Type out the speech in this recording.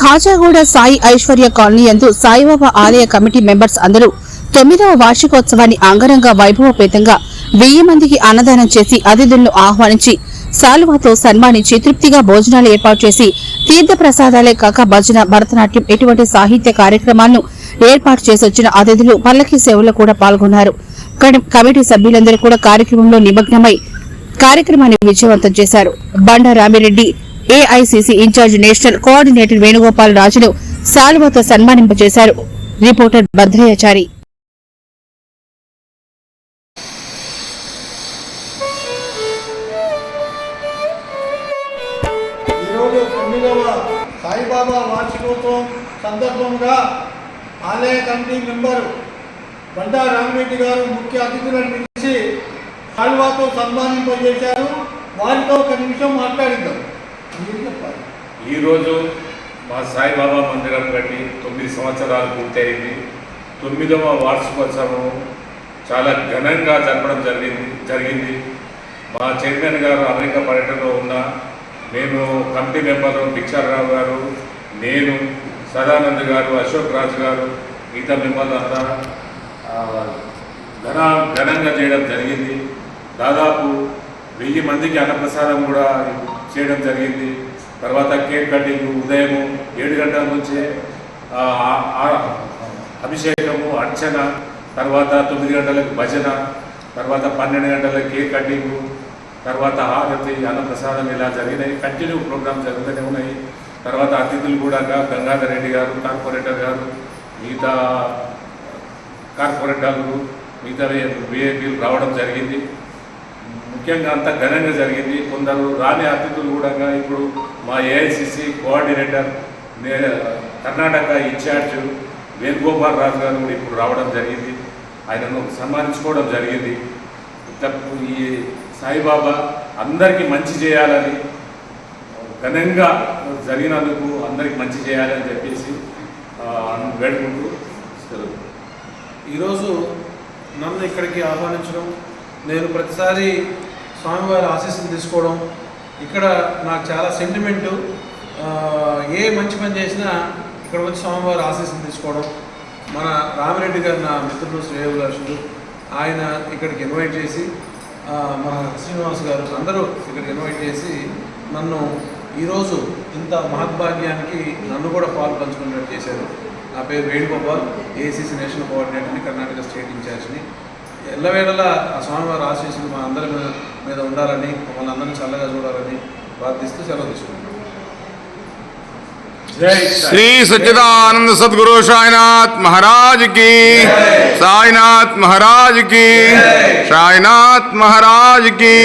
Khajaguda Sai Aishwarya colony యందు సాయిబాబా ఆలయ committee members అందరూ 9వ వార్షికోత్సవాన్ని అంగరంగ వైభవపేతంగా 1000 మందికి అన్నదానం చేసి అతిథులను ఆహ్వానించి శాలువాతో సన్మానించి తృప్తిగా భోజనాలు ఏర్పాటు చేసి తీర్థ ప్రసాదాలే కాక భజన, భరతనాట్యం ఇటువంటి సాహిత్య కార్యక్రమాలను ఏర్పాటు చేసి వచ్చిన అతిథులు పల్లకి సేవలో కూడా పాల్గొన్నారు. కమిటీ సభ్యులందరూ కూడా కార్యక్రమంలో నిమగ్నమై కార్యక్రమాన్ని విజయవంతం చేశారు. Banda Ramireddy AICC in-charge national coordinator Venugopal రాజును శాలువాతో సన్మానింపజేశారు. రిపోర్టర్ భద్రయాచారి. ఈరోజు 9వ సాయిబాబా వార్షికోత్సవం సందర్భంగా ఆలయ కమిటీ మెంబర్ బండా రామిరెడ్డి గారు ముఖ్య అతిథులను పిలిచి శాలువాతో సన్మానింపజేశారు. వారితో ఒక నిమిషం మాట్లాడిద్దాం. ఈరోజు మా సాయిబాబా మందిరం కట్టి 9 సంవత్సరాలు పూర్తయింది. 9వ వార్షికోత్సవం చాలా ఘనంగా జరపడం జరిగింది. మా చైర్మన్ గారు అమెరికా పర్యటనలో ఉన్న మేము కమిటీ మెంబర్లు భిక్షారావు గారు, నేను, సదానంద్ గారు, అశోక్ రాజు గారు, మిగతా మెంబర్లు అంతా ఘనంగా చేయడం జరిగింది. దాదాపు 1000 మందికి అన్నప్రసాదం కూడా చేయడం జరిగింది. తర్వాత కేక్ కటింగ్ ఉదయం 7 గంటల నుంచే అభిషేకము, అర్చన, తర్వాత 9 గంటలకు భజన, తర్వాత 12 గంటలకు కేక్ కటింగ్, తర్వాత హారతి, అన్నప్రసాదం ఇలా జరిగినాయి. కంటిన్యూ ప్రోగ్రామ్స్ జరుగుతూనే ఉన్నాయి. తర్వాత అతిథులు కూడా గంగాధర్ రెడ్డి గారు, కార్పొరేటర్ గారు, మిగతా కార్పొరేటర్లు, మిగతా విఐపీలు రావడం జరిగింది. ముఖ్యంగా అంత ఘనంగా జరిగింది. కొందరు రాని అతిథులు కూడా ఇప్పుడు మా AICC coordinator, Karnataka in-charge Venugopal Raju గారు కూడా ఇప్పుడు రావడం జరిగింది. ఆయనను సన్మానించుకోవడం జరిగింది. ఈ సాయిబాబా అందరికీ మంచి చేయాలని, ఘనంగా జరిగినందుకు అందరికీ మంచి చేయాలని చెప్పేసి వేడుకుంటూ ఈరోజు నన్ను ఇక్కడికి ఆహ్వానించడం, నేను ప్రతిసారి స్వామివారి ఆశీస్సులు తీసుకోవడం, ఇక్కడ నాకు చాలా సెంటిమెంటు. ఏ మంచి పని చేసినా ఇక్కడ వచ్చి స్వామివారి ఆశీస్సులు తీసుకోవడం. మన రామిరెడ్డి గారు నా మిత్రులు, శ్రేయోభిలాషులు, ఆయన ఇక్కడికి ఇన్వైట్ చేసి, మన శ్రీనివాస్ గారు అందరూ ఇక్కడికి ఇన్వైట్ చేసి నన్ను ఈరోజు ఇంత మహద్భాగ్యానికి నన్ను కూడా పాలు పంచుకున్నట్టు చేశారు. నా పేరు వేణుగోపాల్, ఏఐసిసి నేషనల్ కోఆర్డినేటర్ని, కర్ణాటక స్టేట్ ఇన్ఛార్జ్ని. ఎల్లవేళలా ఆ స్వామివారి ఆశీస్సులు మా అందరి మీద ఉండాలని, మమ్మల్ని అందరినీ చల్లగా చూడాలని ప్రార్థిస్తూ సెలవు తీసుకుంటున్నాం. श्री सच्चिदानंद सद्गुरु साईनाथ महाराज की, साईनाथ महाराज की, साईनाथ महाराज की।